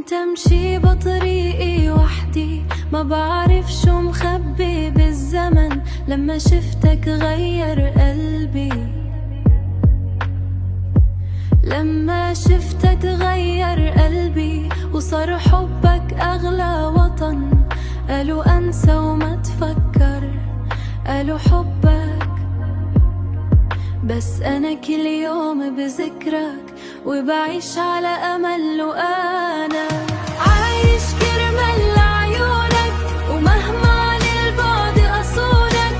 كنت امشي بطريقي وحدي، ما بعرف شو مخبي بالزمن. لما شفتك غير قلبي، لما شفتك غير قلبي، وصار حبك أغلى وطن. قالوا أنسى وما تفكر، قالوا حبك، بس أنا كل يوم بذكرك وبعيش على أمل. وأنا عايش كرمال عيونك، ومهما عن البعد أصونك.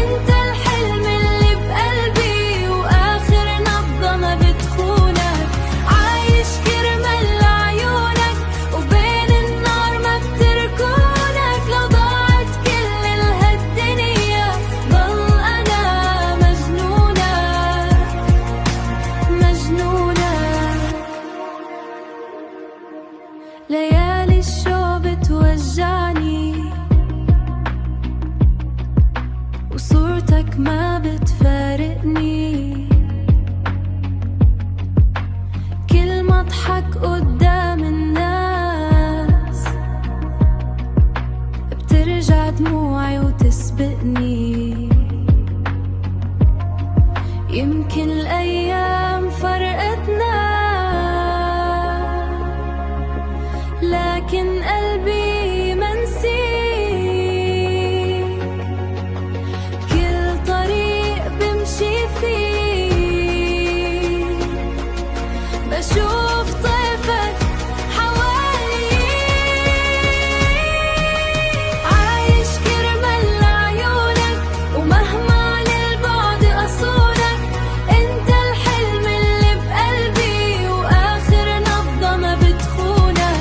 انت الحلم اللي بقلبي، وآخر نبضة ما بتخونك. عايش كرمال عيونك، وبين النار ما بتركونك. لو ضاعت كل الهالدنيا، ضل أنا مجنونة مجنونة. ليالي الشوق بتوجعني، وصورتك ما بتفارقني. كل ما اضحك قدام الناس، بترجع دموعي وتسبقني. يمكن الأيام فرقتنا، لكن قلبي منسيك. كل طريق بمشي فيه، بشوف طيفك حوالي. عايش كرمال عيونك، ومهما عن البعد أصونك. انت الحلم اللي بقلبي، وآخر نبضة ما بتخونك.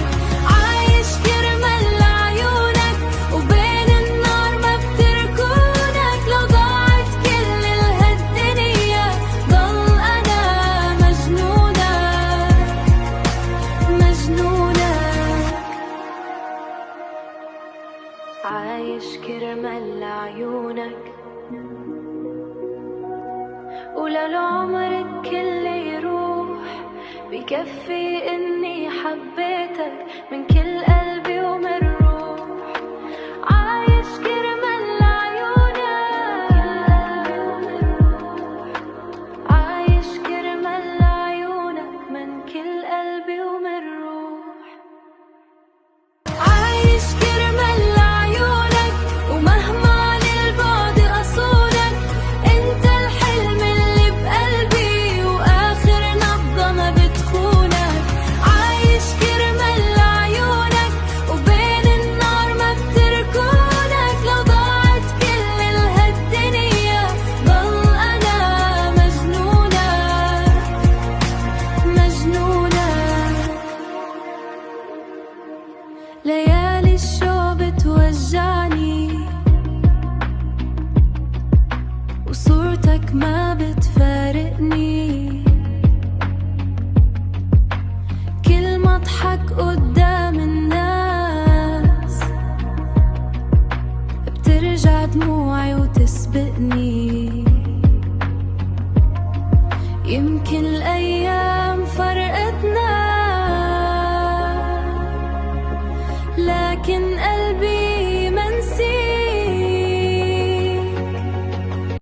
عايش كرمال عيونك، وبين النار ما بتركونك. لو ضاعت كل الهالدنيا، ضل أنا مجنونة مجنونة. عايش كرمال عيونك، ولو عمرك كل يروح، بكفي إني حبيتك من كل قلبي ومن روح. عايش كرمال عيونك، عايش كرمال عيونك من كل قلبي ومن روح. عايش كرمال عيونك، ومهما عن البعد أصونك. انت الحلم اللي بقلبي، وآخر نبضة ما بتخونك. عايش كرمال عيونك، وبين النار ما بتركونك. لو ضاعت كل الهالدنيا، ضل أنا مجنونة مجنونة. ليالي الشوق بتوجعني، وصورتك ما بتفارقني. كل ما اضحك قدام الناس، بترجع دموعي وتسبقني.